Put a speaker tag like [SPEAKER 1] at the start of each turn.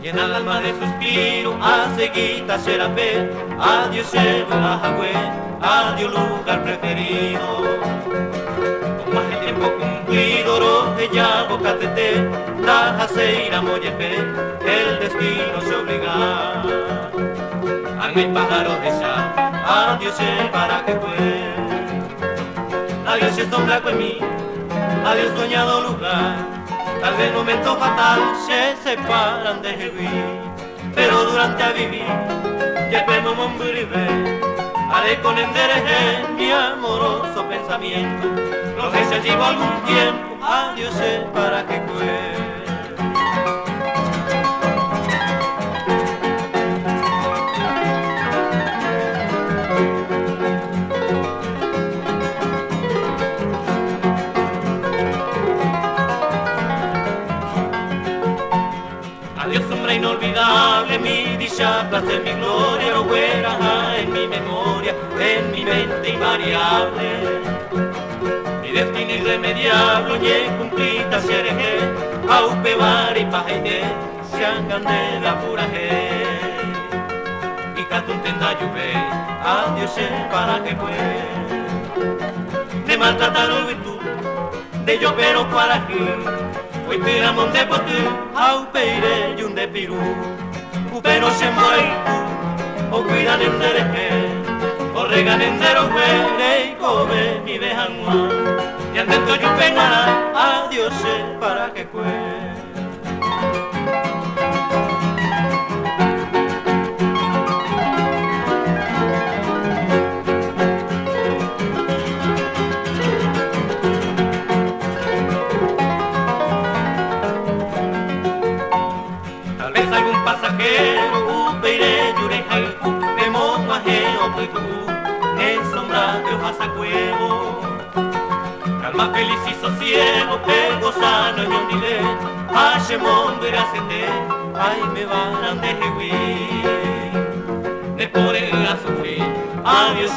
[SPEAKER 1] llena el alma de suspiro, hace guita serapé, adiós Ajagüe, adiós lugar preferido. Con más el tiempo cumplido, roje ya bocatete, tajaseira moyefe, el destino se obliga. Angay pájaro de ya, adiós para que fue. Adiós es blanco en mí, adiós soñado lugar. Tal vez momento fatal se separan de vivir, pero durante a vivir, ya podemos momburibe, haré con endereje mi amoroso pensamiento. Lo que se llevó algún tiempo, adiós para que fue. Adiós sombra inolvidable, mi dicha, placer, mi gloria, lo fuera en mi memoria, en mi mente invariable. Mi destino irremediable, ñe cumplita sereje, aupe bar y pajaite, se hagan de la pura y catun tenda lluve, adiós para que fue. De maltrataron virtud, de yo pero para aquí. Hoy tiramos de potu, au peire y un de pirú. Pero se muere, o cuidan en dereje, o regan en derojuere y come mi dejan más. Y antes yo pengará, adiós para que fue. Algún pasajero, upeiré, yurejay, de monmajeo, puitu, en sombra de hojas a cuevo. Calma feliz y sosiego, que gozano y uniré, hachemón veracete, ay me van de jehuí. Me pone a sufrir, adiós